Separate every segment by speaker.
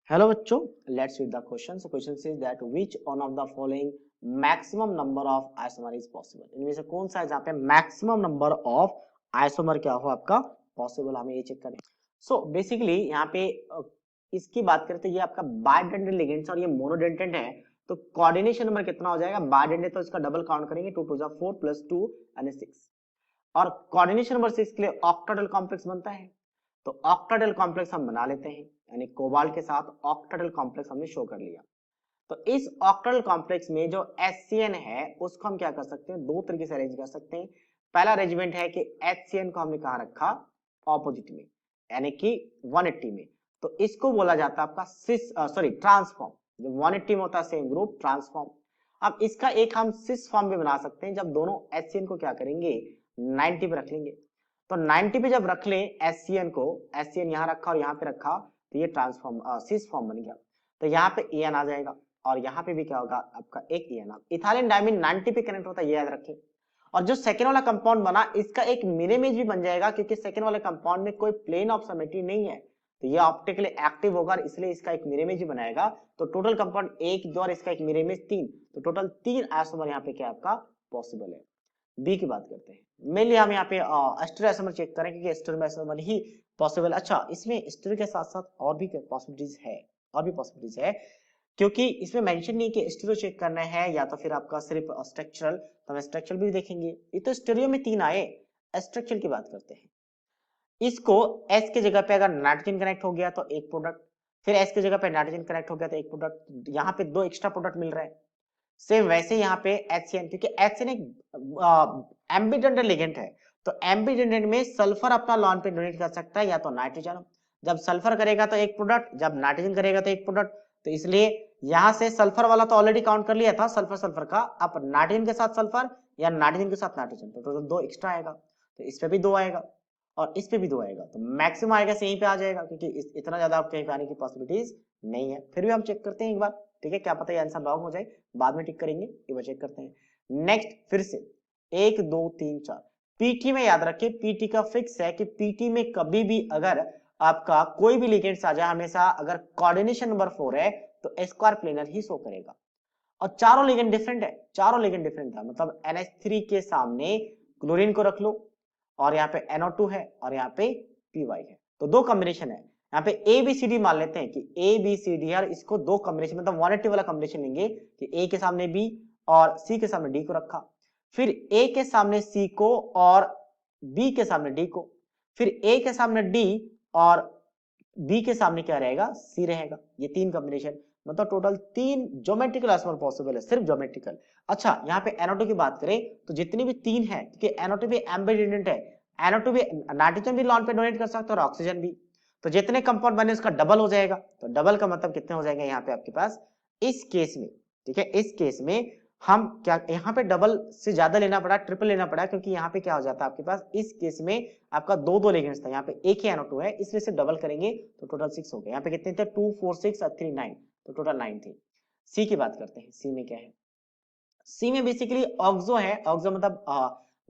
Speaker 1: Hello बच्चों, let's read the question. So question says that which one of the following maximum number of isomer is possible. इनमें से कौन सा है जहां पे मैक्सिमम नंबर ऑफ आइसोमर क्या हो आपका पॉसिबल, हमें ये चेक करें. सो बेसिकली यहाँ पे इसकी बात करें तो ये आपका बायडेंटेड लिगेंड्स और ये मोनोडेंटेड है. तो कोऑर्डिनेशन नंबर कितना हो जाएगा? बायडेंटेड तो इसका डबल काउंट करेंगे, 2 2 4 प्लस 2 यानी 6. और कोऑर्डिनेशन नंबर 6 के लिए ऑक्टाडल कॉम्प्लेक्स बनता है. तो ऑक्टाडल कॉम्प्लेक्स हम बना लेते हैं, यानी कोबाल्ट के साथ ऑक्टाडल कॉम्प्लेक्स हमने शो कर लिया. तो इस ऑक्टाडल कॉम्प्लेक्स में जो HCN है उसको हम क्या कर सकते हैं, दो तरीके से अरेंज कर सकते हैं. पहला अरेंजमेंट है कि HCN को हमने कहां रखा, ऑपोजिट में, यानी कि 180 में. तो इसको बोला जाता है आपका सिस ट्रांसफॉर्म. जो 180 में होता है सेम ग्रुप, ट्रांसफॉर्म. अब इसका एक हम सिस फॉर्म भी बना सकते हैं जब दोनों HCN को क्या करेंगे, 90 पे रख लेंगे. तो 90 पे जब रख लें HCN को, HCN यहां रखा और यहां पे रखा, तो ये ट्रांसफॉर्म सिस फॉर्म बन गया. तो यहाँ पे EN आ जाएगा और यहाँ पे भी क्या होगा आपका एक EN. इथाइलिन डायमीन 90 पे कनेक्ट होता है, ये याद रखें. और जो सेकेंड वाला कंपाउंड बना इसका एक मिरर इमेज भी बन जाएगा, क्योंकि सेकेंड वाले कंपाउंड में कोई प्लेन ऑफ सिमेट्री नहीं है, तो ये ऑप्टिकली एक्टिव होगा, इसलिए इसका एक मिरर इमेज बनाएगा. तो टोटल कंपाउंड 1 2 और इसका एक मिरर इमेज 3, तो टोटल 3 आइसोमर यहाँ पे क्या आपका पॉसिबल है. बी की बात करते हैं. मेनली हम यहाँ पे स्टेरियोआइसोमर चेक करें, क्योंकि स्टेरियोआइसोमर ही पॉसिबल. अच्छा, इसमें स्टेरियो के साथ साथ और भी पॉसिबिलिटीज है, और भी पॉसिबिलिटीज है, क्योंकि इसमें मेंशन नहीं कि स्टेरियो चेक करना है या तो फिर आपका सिर्फ स्ट्रक्चरल. तो हम स्ट्रक्चरल भी देखेंगे. ये तो स्टेरियो में 3 आए. स्ट्रक्चरल की बात करते हैं. इसको S के जगह पे अगर नाइट्रोजन कनेक्ट हो गया तो एक प्रोडक्ट, फिर S की जगह पे नाइट्रोजन कनेक्ट हो गया तो एक प्रोडक्ट, यहाँ पे 2 एक्स्ट्रा प्रोडक्ट मिल रहा है. सेम वैसे यहाँ पे HCN, क्योंकि HCN एक एम्बिडेंट लिगेंड है, तो एम्बिडेंट में सल्फर अपना लॉन पे डोनेट कर सकता है या तो नाइट्रोजन. जब सल्फर करेगा तो एक प्रोडक्ट, जब नाइट्रोजन करेगा तो एक प्रोडक्ट. तो इसलिए यहां से सल्फर वाला तो ऑलरेडी काउंट कर लिया था, सल्फर सल्फर का. अब नाइट्रोजन के साथ सल्फर या नाइट्रोजन के साथ नाइट्रोजन, तो टोटल 2 एक्स्ट्रा आएगा. तो इस पे भी 2 आएगा और इस पे भी 2 आएगा, तो मैक्सिमम आएगा से यहीं पे आ जाएगा, क्योंकि इतना ज्यादा आप कहीं पे आने की पॉसिबिलिटीज नहीं है. फिर भी हम चेक करते हैं एक बार, ठीक है, क्या पता ये आंसर रॉन्ग हो जाए, बाद में टिक करेंगे. एक बार चेक करते हैं. नेक्स्ट फिर से 1 2 3 4 पीटी में याद रखें, पीटी का फिक्स है कि पीटी में कभी भी अगर आपका कोई भी लिगेंड्स आ जाए, हमेशा अगर कोऑर्डिनेशन नंबर 4 है तो स्क्वायर प्लेनर ही शो करेगा. और चारों लिगेंड डिफरेंट है, चारों लिगेंड डिफरेंट है, मतलब NH3 के सामने क्लोरीन को रख लो और यहाँ पे NO2 है और यहाँ पे PY है, तो 2 कॉम्बिनेशन है. यहाँ पे ABCD मान लेते हैं कि ABCD और इसको 2 कॉम्बिनेशन, मतलब 180 वाला कॉम्बिनेशन लेंगे कि A के सामने B और C के सामने D को रखा, फिर A के सामने C को और B के सामने D को, फिर A के सामने D और B के सामने क्या रहेगा, C रहेगा. ये 3 कॉम्बिनेशन, मतलब टोटल 3 ज्योमेट्रिकल आइसोमर पॉसिबल है, सिर्फ ज्योमेट्रिकल. अच्छा, यहाँ पे NO2 की बात करें तो जितनी भी 3 है, क्योंकि NO2 भी एम्बिडेंट है, NO2 भी नाइट्रोजन भी लॉन पे डोनेट कर सकता है और ऑक्सीजन भी, तो जितने कंपाउंड बने उसका डबल हो जाएगा. तो डबल का मतलब कितने हो जाएंगे यहाँ पे आपके पास इस केस में, ठीक है. इस केस में हम क्या, यहाँ पे डबल से ज्यादा लेना पड़ा, ट्रिपल लेना पड़ा, क्योंकि यहाँ पे क्या हो जाता है आपके पास इस केस में आपका 2 2 लिगेंड्स था, यहाँ पे एक ही NO2 है, इसलिए से डबल करेंगे तो टोटल 6 हो गया. यहाँ पे कितने थे, 2 4 6 और 3 9, तो टोटल 9 थे. सी की बात करते हैं. सी में क्या है, सी में बेसिकली ऑक्सो है. ऑक्सो मतलब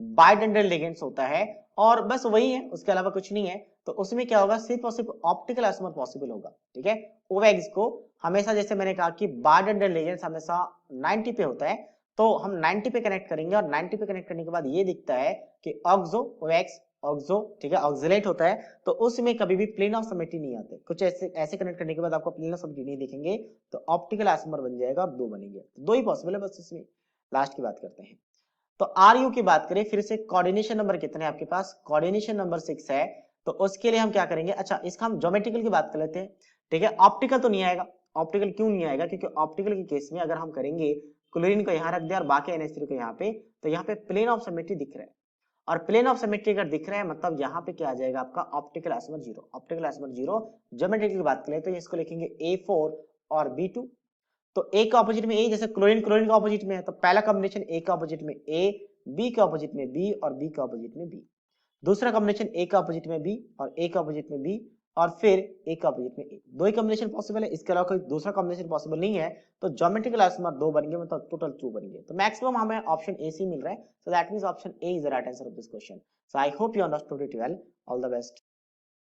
Speaker 1: बाइडेंटल लिगेंड्स होता है और बस वही है, उसके अलावा कुछ नहीं है. तो उसमें क्या होगा, सिर्फ और सिर्फ ऑप्टिकल आइसोमर पॉसिबल होगा, ठीक है. ओवेक्स को हमेशा, जैसे मैंने कहा कि बाइडेंटल लिगेंड्स हमेशा 90 पे होता है, तो हम 90 पे कनेक्ट करेंगे और 90 पे कनेक्ट करने के बाद ये दिखता है कि ऑक्सो ओवेक्स ऑक्सो, ठीक है, ऑक्सिलेट होता है, तो उसमें कभी भी प्लेन ऑफ सिमेट्री नहीं आते. कुछ ऐसे ऐसे कनेक्ट करने के बाद आपको प्लेन ऑफ सिमेट्री नहीं दिखेंगे, तो ऑप्टिकल आइसोमर बन जाएगा और 2 बनेंगे. 2 ही पॉसिबल है बस इसमें. लास्ट की बात करते हैं. तो RU की बात करें फिर से, कोऑर्डिनेशन नंबर कितने हैं आपके पास, कोऑर्डिनेशन नंबर 6 है. तो उसके लिए हम क्या करेंगे, अच्छा इसका हम ज्योमेट्रिकल की बात कर लेते हैं, ठीक है. ऑप्टिकल तो नहीं आएगा. ऑप्टिकल क्यों नहीं आएगा, क्योंकि ऑप्टिकल के केस में अगर हम करेंगे क्लोरीन को यहाँ रख दिया और बाकी NH3 को यहाँ पे, तो यहाँ पे प्लेन ऑफ सिमेट्री दिख रहा है, और प्लेन ऑफ सिमेट्री अगर दिख रहा है मतलब यहाँ पे क्या आ जाएगा आपका optical isomer 0. Optical isomer 0. Geometrical की बात करें तो इसको लिखेंगे A4 और B2. तो ए का ऑपोजिट में ए, जैसे क्लोरीन क्लोरीन का ऑपोजिट में है, तो पहला कॉम्बिनेशन ए का ऑपोजिट में ए, बी का ऑपोजिट में बी और बी का ऑपोजिट में बी. दूसरा कॉम्बिनेशन ए का ऑपोजिट में बी और ए का ऑपोजिट में बी और फिर ए का ऑपोजिट में ए. 2 ही कॉम्बिनेशन पॉसिबल है, इसके अलावा कोई दूसरा कॉम्बिनेशन पॉसिबल नहीं है. तो ज्योमेट्रिकल आइसोमर 2 बनेंगे, मतलब टोटल 2 बनेंगे. तो मैक्सिमम हमें ऑप्शन ए सी मिल रहा है, so that means option A is the right answer of this question. So I hope you understood it well. All the best.